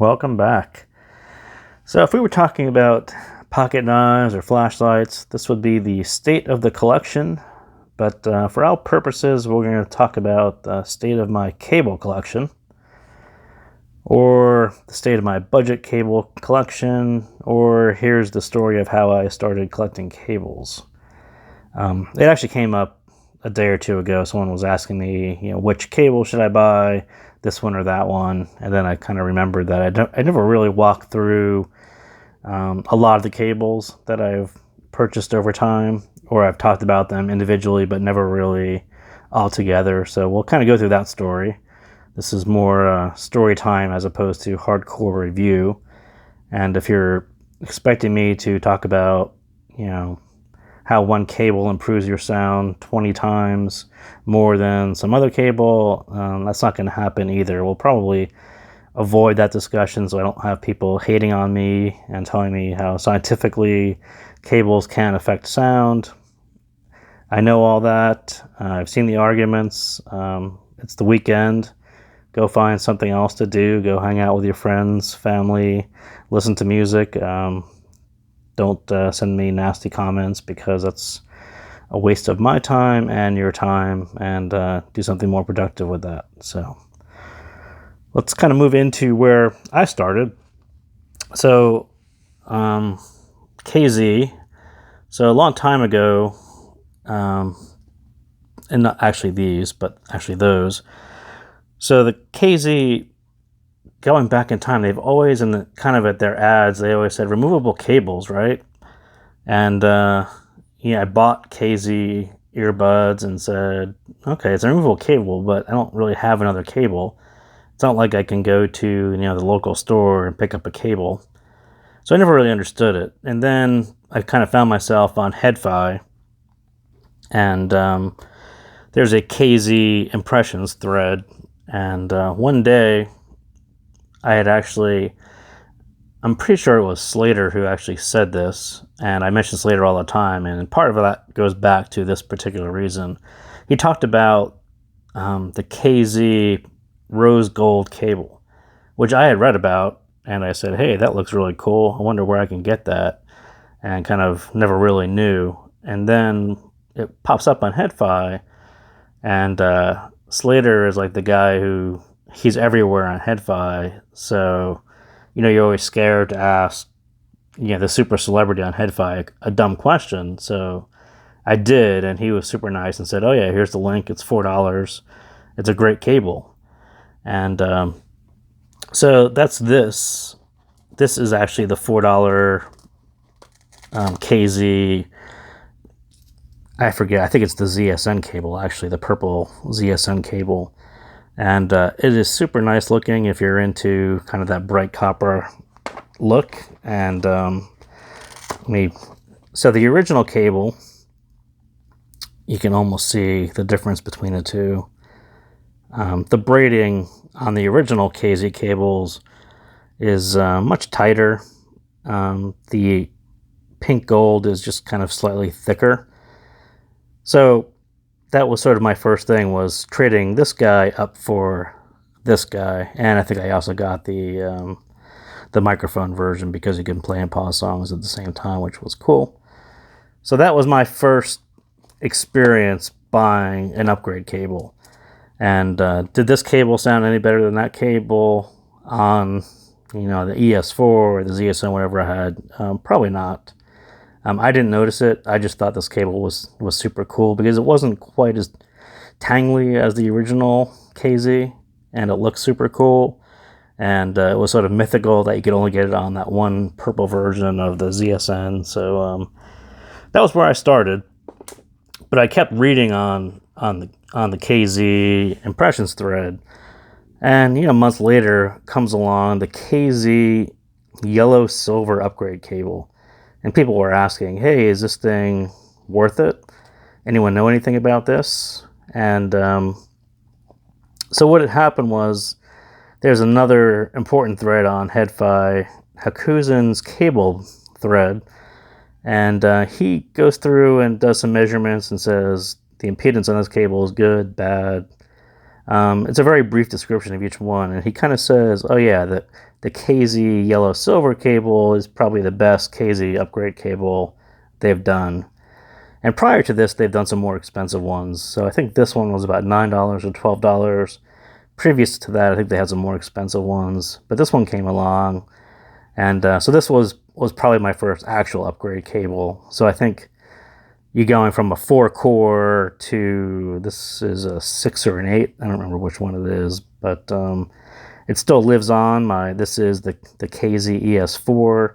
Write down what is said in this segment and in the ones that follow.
welcome back. So if we were talking about pocket knives or flashlights, this would be the state of the collection, but for our purposes, we're going to talk about the state of my cable collection, or the state of my budget cable collection, or here's the story of how I started collecting cables. It actually came up a day or two ago. Someone was asking me, which cable should I buy, this one or that one, and then I kind of remembered that I never really walked through a lot of the cables that I've purchased over time, or I've talked about them individually, but never really all together. So we'll kind of go through that story. This is more story time as opposed to hardcore review. And if you're expecting me to talk about, how one cable improves your sound 20 times more than some other cable, that's not going to happen either. We'll probably avoid that discussion so I don't have people hating on me and telling me how scientifically cables can affect sound. I know all that. I've seen the arguments. It's the weekend. Go find something else to do. Go hang out with your friends, family, listen to music. Don't send me nasty comments, because that's a waste of my time and your time, and do something more productive with that. So let's kind of move into where I started. So KZ, so a long time ago, and not actually these, but actually those. So the KZ, going back in time, they've always, in the kind of at their ads, they always said removable cables, right? And I bought KZ earbuds and said, okay, it's a removable cable, but I don't really have another cable. It's not like I can go to the local store and pick up a cable. So I never really understood it. And then I kind of found myself on HeadFi, and there's a KZ impressions thread. And one day, I'm pretty sure it was Slater who actually said this, and I mention Slater all the time, and part of that goes back to this particular reason. He talked about the KZ rose gold cable, which I had read about, and I said, hey, that looks really cool. I wonder where I can get that, and kind of never really knew. And then it pops up on HeadFi, and Slater is like the guy who, he's everywhere on HeadFi, so you're always scared to ask the super celebrity on HeadFi a dumb question. So I did, and he was super nice and said, oh yeah, here's the link, it's $4, it's a great cable. And so that's this is actually the $4 KZ, I forget, I think it's the ZSN cable, actually, the purple ZSN cable. And it is super nice looking if you're into kind of that bright copper look. And so the original cable, you can almost see the difference between the two. The braiding on the original KZ cables is much tighter. The pink gold is just kind of slightly thicker. So that was sort of my first thing, was trading this guy up for this guy. And I think I also got the microphone version, because you can play and pause songs at the same time, which was cool. So that was my first experience buying an upgrade cable. And did this cable sound any better than that cable on the ES4 or the ZSN, whatever I had? Probably not. I didn't notice it. I just thought this cable was super cool, because it wasn't quite as tangly as the original KZ, and it looked super cool. And it was sort of mythical that you could only get it on that one purple version of the ZSN. So that was where I started. But I kept reading on the KZ impressions thread, and months later comes along the KZ yellow silver upgrade cable. And people were asking, hey, is this thing worth it? Anyone know anything about this? And so what had happened was, there's another important thread on HeadFi, Hakuzen's cable thread, and he goes through and does some measurements and says the impedance on this cable is good, bad, It's a very brief description of each one, and he kind of says, oh yeah, the KZ yellow silver cable is probably the best KZ upgrade cable they've done. And prior to this, they've done some more expensive ones. So I think this one was about $9 or $12. Previous to that, I think they had some more expensive ones. But this one came along. And so this was probably my first actual upgrade cable. So I think you're going from a 4-core to, this is a 6 or an 8. I don't remember which one it is. But it still lives on. This is the KZ ES4.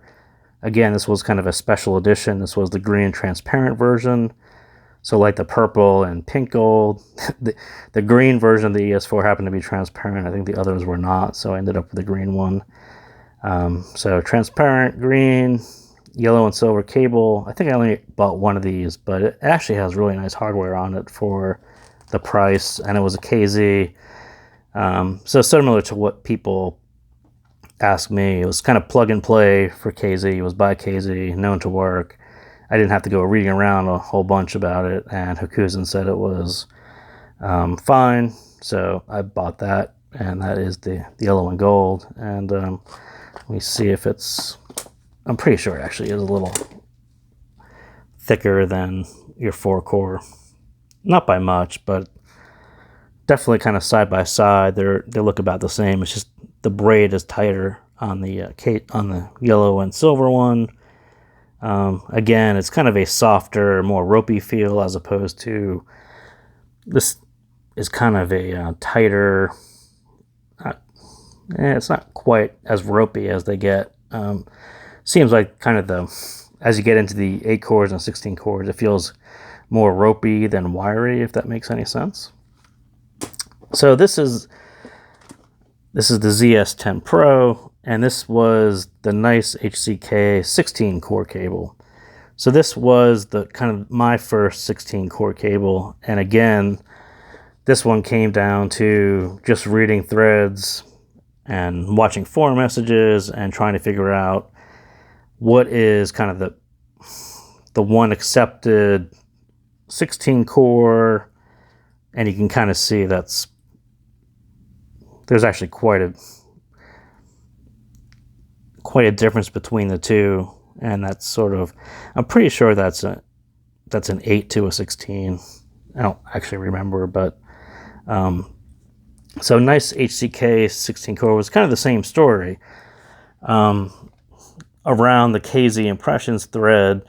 Again, this was kind of a special edition. This was the green transparent version. So like the purple and pink gold, the green version of the ES4 happened to be transparent. I think the others were not, so I ended up with the green one. So transparent, green, yellow and silver cable. I think I only bought one of these, but it actually has really nice hardware on it for the price, and it was a KZ. So similar to what people ask me, it was kind of plug and play for KZ. It was by KZ, known to work. I didn't have to go reading around a whole bunch about it, and Hakuzen said it was fine, so I bought that, and that is the yellow and gold. And let me see if it's, I'm pretty sure it actually is a little thicker than your 4-core. Not by much, but definitely kind of side by side. They look about the same. It's just the braid is tighter on the yellow and silver one. Again, it's kind of a softer, more ropey feel, as opposed to this is kind of a tighter. It's not quite as ropey as they get. Seems like kind of as you get into the 8 cores and 16 cores, it feels more ropey than wiry, if that makes any sense. So this is the ZS10 Pro, and this was the NiceHCK 16-core cable. So this was the kind of my first 16-core cable, and again, this one came down to just reading threads and watching forum messages and trying to figure out what is kind of the one accepted 16-core, and you can kind of see there's actually quite a difference between the two, and that's sort of, I'm pretty sure that's an 8 to a 16. I don't actually remember, but so NiceHCK 16-core was kind of the same story. Around the KZ Impressions thread,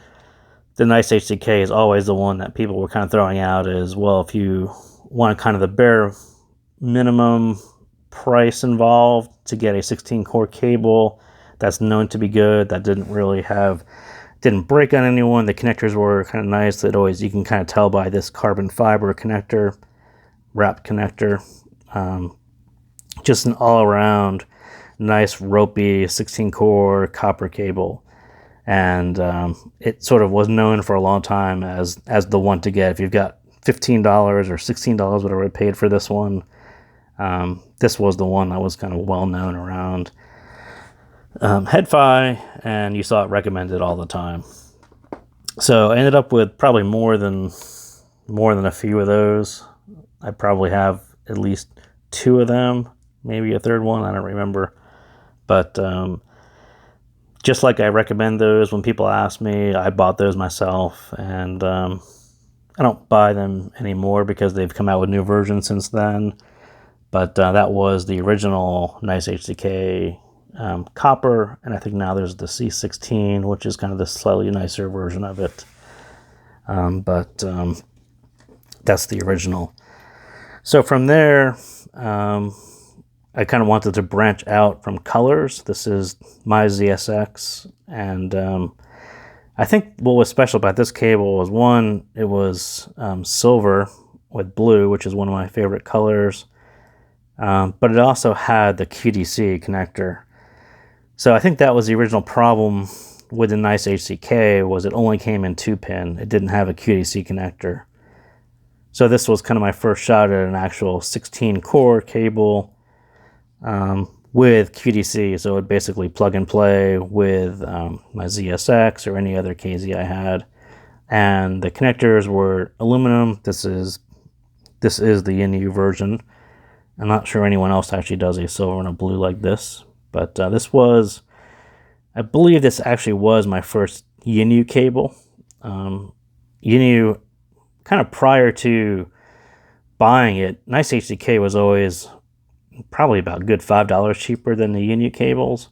the NiceHCK is always the one that people were kind of throwing out as, well, if you want kind of the bare minimum price involved to get a 16-core cable that's known to be good, that didn't break on anyone, the connectors were kind of nice, you can kind of tell by this carbon fiber connector, wrap connector, just an all-around nice ropey 16-core copper cable. And it sort of was known for a long time as the one to get if you've got $15 or $16, whatever I paid for this one. This was the one that was kind of well known around HeadFi, and you saw it recommended all the time. So I ended up with probably more than a few of those. I probably have at least 2 of them, maybe a third one, I don't remember. But just like I recommend those when people ask me, I bought those myself, and I don't buy them anymore because they've come out with new versions since then. But that was the original NiceHCK copper, and I think now there's the C16, which is kind of the slightly nicer version of it. But that's the original. So from there, I kind of wanted to branch out from colors. This is my ZSX, and I think what was special about this cable was, one, it was silver with blue, which is one of my favorite colors, but it also had the QDC connector. So I think that was the original problem with the NiceHCK, was it only came in 2-pin. It didn't have a QDC connector. So this was kind of my first shot at an actual 16-core cable with QDC, so it would basically plug and play with my ZSX or any other KZ I had. And the connectors were aluminum. This is the Yinyoo version. I'm not sure anyone else actually does a silver and a blue like this, but this was, I believe this actually was my first Yinyoo cable. Yinyoo, kind of prior to buying it, NiceHCK was always probably about a good $5 cheaper than the Yinyoo cables.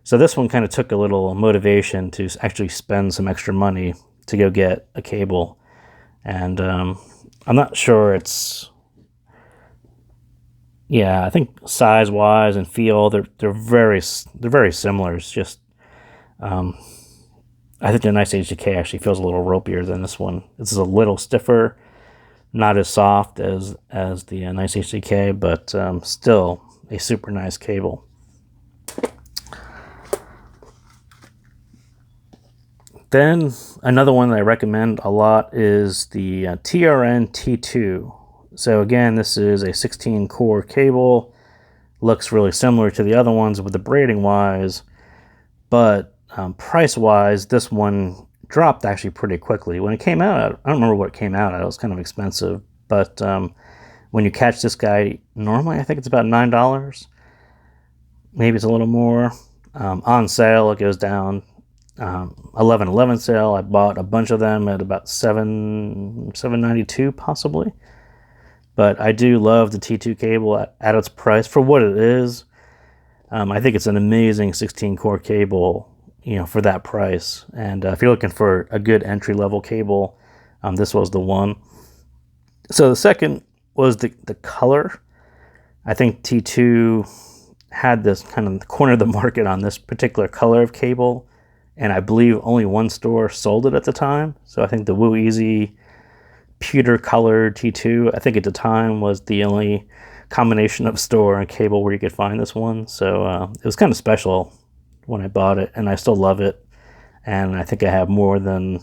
So this one kind of took a little motivation to actually spend some extra money to go get a cable. And I'm not sure it's, yeah, I think size-wise and feel, they're very similar. It's just, I think the NiceHCK actually feels a little ropier than this one. This is a little stiffer, not as soft as the NiceHCK, but still a super nice cable. Then another one that I recommend a lot is the TRN T2. So again, this is a 16 core cable. Looks really similar to the other ones with the braiding wise, but price wise, this one dropped actually pretty quickly. When it came out, I don't remember what it came out at. It was kind of expensive, but when you catch this guy, normally I think it's about $9. Maybe it's a little more. On sale, it goes down. 11/11 sale. I bought a bunch of them at about $7.92 possibly. But I do love the T2 cable at its price for what it is. I think it's an amazing 16 core cable, for that price. And if you're looking for a good entry level cable, this was the one. So the second was the color. I think T2 had this kind of corner of the market on this particular color of cable, and I believe only one store sold it at the time. So I think the Woo Easy pewter colored T2, I think at the time was the only combination of store and cable where you could find this one. So it was kind of special when I bought it, and I still love it. And I think I have more than,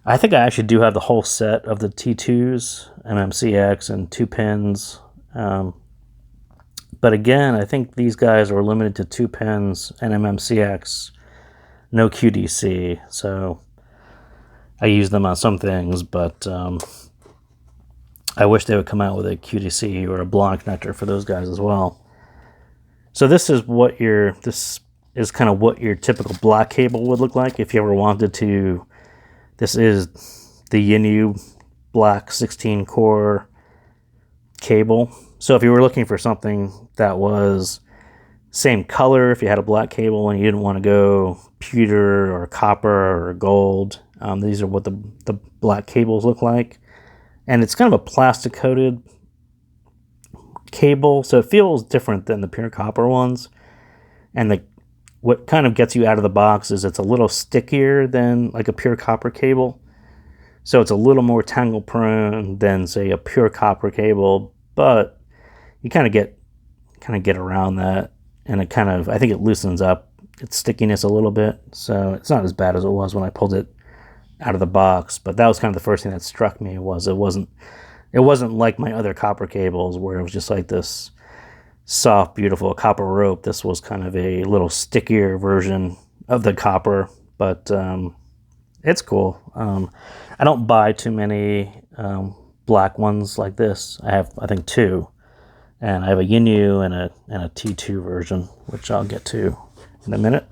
I think I actually do have the whole set of the T2s, MMCX and 2 pins. But again, I think these guys are limited to 2 pins and MMCX, no QDC. So I use them on some things, but I wish they would come out with a QDC or a blonde connector for those guys as well. So this is kind of what your typical black cable would look like if you ever wanted to. This is the Yinyoo black 16 core cable. So if you were looking for something that was same color, if you had a black cable and you didn't want to go pewter or copper or gold, these are what the black cables look like. And it's kind of a plastic coated cable, so it feels different than the pure copper ones. And what kind of gets you out of the box is it's a little stickier than like a pure copper cable. So it's a little more tangle prone than, say, a pure copper cable, but you kind of get around that, and I think it loosens up its stickiness a little bit. So it's not as bad as it was when I pulled it out of the box. But that was kind of the first thing that struck me, was it wasn't like my other copper cables where it was just like this soft, beautiful copper rope. This was kind of a little stickier version of the copper, but it's cool. I don't buy too many black ones like this. I have, I think, 2, and I have a Yinyoo and a T2 version, which I'll get to in a minute.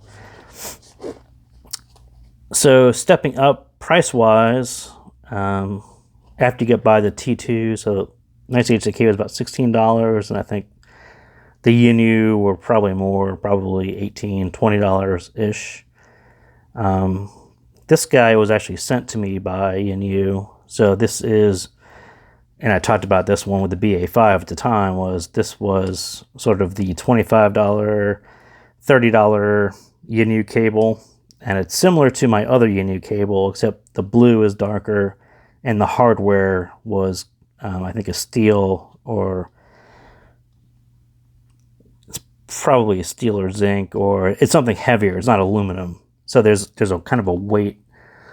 So stepping up price-wise, after you get by the T2, so NiceHCK was about $16, and I think the Yinyoo were probably more, probably $18, $20-ish. This guy was actually sent to me by Yinyoo. So this is, and I talked about this one with the BA5 at the time, this was sort of the $25, $30 Yinyoo cable. And it's similar to my other Yinyoo cable, except the blue is darker and the hardware was, I think, a steel, or it's probably a steel or zinc, or it's something heavier. It's not aluminum. So there's a kind of a weight.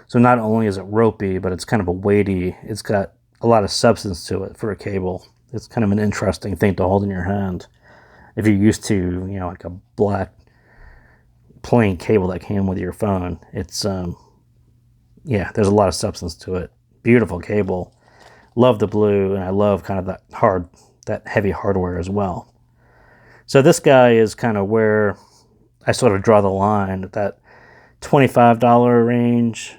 So not only is it ropey, but it's kind of a weighty. It's got a lot of substance to it for a cable. It's kind of an interesting thing to hold in your hand. If you're used to, like a black plain cable that came with your phone, it's there's a lot of substance to it. Beautiful cable. Love the blue, and I love kind of that hard that heavy hardware as well. So this guy is kind of where I sort of draw the line at that $25 range.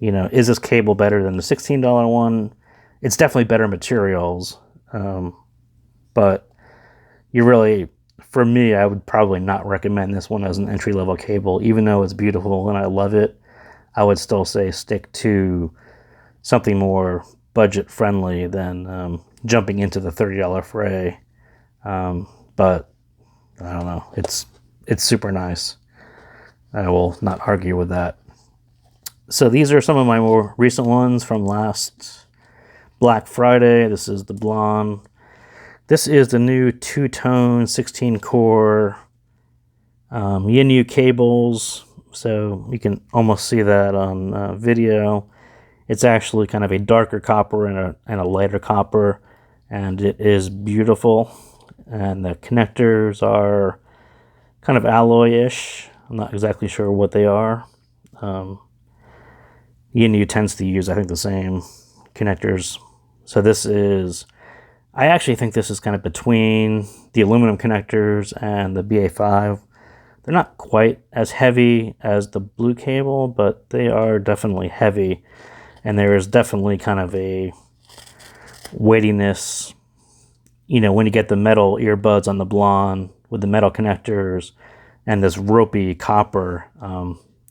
You know, is this cable better than the $16 one? It's definitely better materials, but you really, for me, I would probably not recommend this one as an entry-level cable. Even though it's beautiful and I love it, I would still say stick to something more budget-friendly than jumping into the $30 fray. But I don't know, it's super nice. I will not argue with that. So these are some of my more recent ones from last Black Friday. This is the blonde. This is the new two-tone 16-core Yinyoo cables. So you can almost see that on video. It's actually kind of a darker copper and a lighter copper, and it is beautiful. And the connectors are kind of alloy-ish. I'm not exactly sure what they are. Yinyoo tends to use, I think, the same connectors. So this is, I actually think this is kind of between the aluminum connectors and the BA5. They're not quite as heavy as the blue cable, but they are definitely heavy. And there is definitely kind of a weightiness, you know, when you get the metal earbuds on the blonde with the metal connectors and this ropey copper,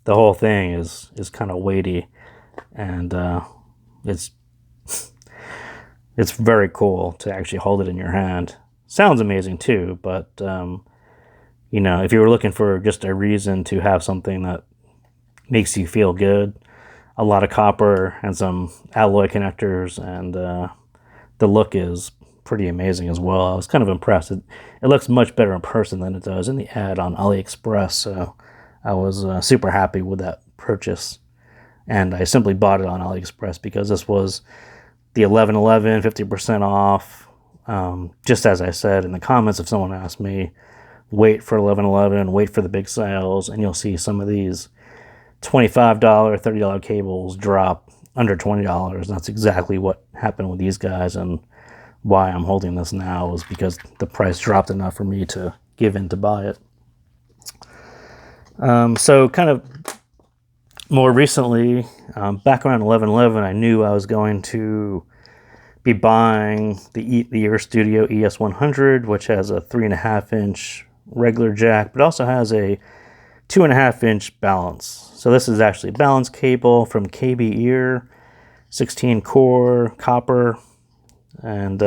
the whole thing is kind of weighty, and it's very cool to actually hold it in your hand. Sounds amazing too, but you know, if you were looking for just a reason to have something that makes you feel good, a lot of copper and some alloy connectors, and the look is pretty amazing as well. I was kind of impressed. It looks much better in person than it does in the ad on AliExpress, so I was super happy with that purchase. And I simply bought it on AliExpress because this was the 11/11, 50% off. Just as I said in the comments, if someone asked me, wait for 11/11, wait for the big sales, and you'll see some of these $25, $30 cables drop under $20. That's exactly what happened with these guys, and why I'm holding this now is because the price dropped enough for me to give in to buy it. So kind of more recently, back around 11/11, I knew I was going to be buying the Ear Studio ES100, which has a 3.5-inch regular jack, but also has a 2.5-inch balance. So this is actually a balance cable from KBEAR, 16-core copper, and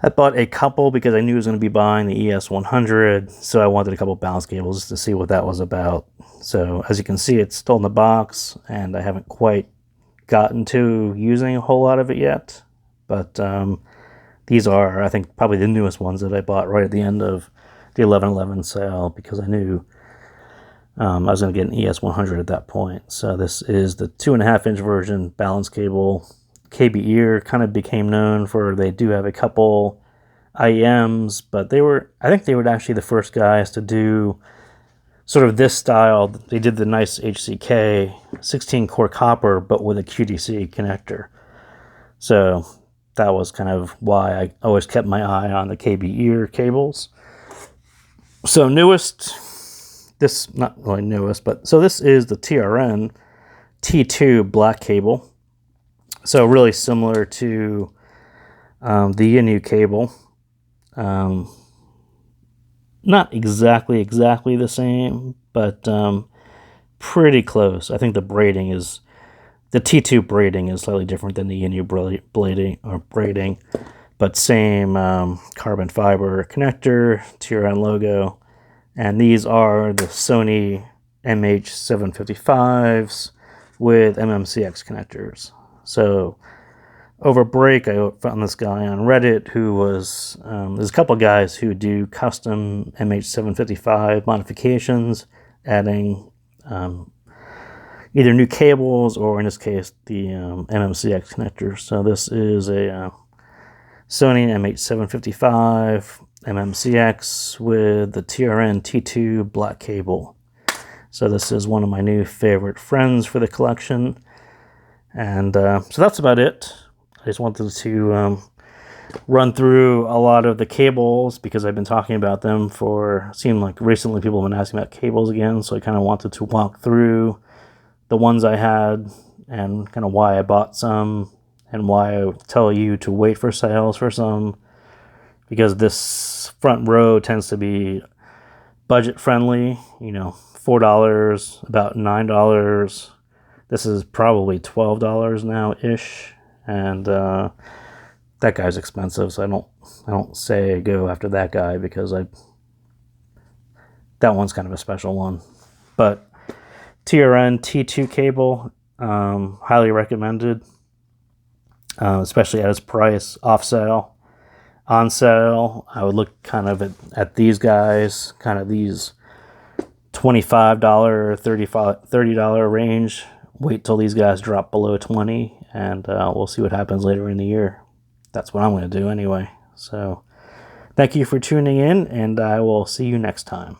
I bought a couple because I knew I was going to be buying the ES100, so I wanted a couple balance cables to see what that was about. So as you can see, it's still in the box, and I haven't quite gotten to using a whole lot of it yet. But these are, I think, probably the newest ones that I bought right at the end of the 11/11 sale, because I knew I was going to get an ES100 at that point. So this is the 2.5-inch version balance cable. KBEAR kind of became known for, they do have a couple IEMs, but I think they were actually the first guys to do sort of this style. They did the NiceHCK 16-core copper, but with a QDC connector. So that was kind of why I always kept my eye on the KBEAR cables. So newest, this, not really newest, but so this is the TRN T2 black cable. So really similar to the Yinyoo cable. Not exactly the same, but pretty close. I think the T2 braiding is slightly different than the Yinyoo braiding, but same carbon fiber connector, TRN logo, and these are the Sony MH755s with MMCX connectors. So over break, I found this guy on Reddit who was, there's a couple guys who do custom MH755 modifications, adding either new cables or, in this case, the MMCX connector. So this is a Sony MH755 MMCX with the TRN T2 black cable. So this is one of my new favorite friends for the collection. And so that's about it. I just wanted to run through a lot of the cables because I've been talking about them for, it seemed like recently people have been asking about cables again, so I kind of wanted to walk through the ones I had and kind of why I bought some and why I tell you to wait for sales for some, because this front row tends to be budget friendly, you know, $4, about $9. This is probably $12 now ish, and that guy's expensive, so I don't say go after that guy because that one's kind of a special one. But TRN T2 cable, highly recommended, especially at its price, off sale. On sale, I would look kind of at these guys, kind of these $25, $30 range. Wait till these guys drop below 20, and we'll see what happens later in the year. That's what I'm going to do anyway. So thank you for tuning in, and I will see you next time.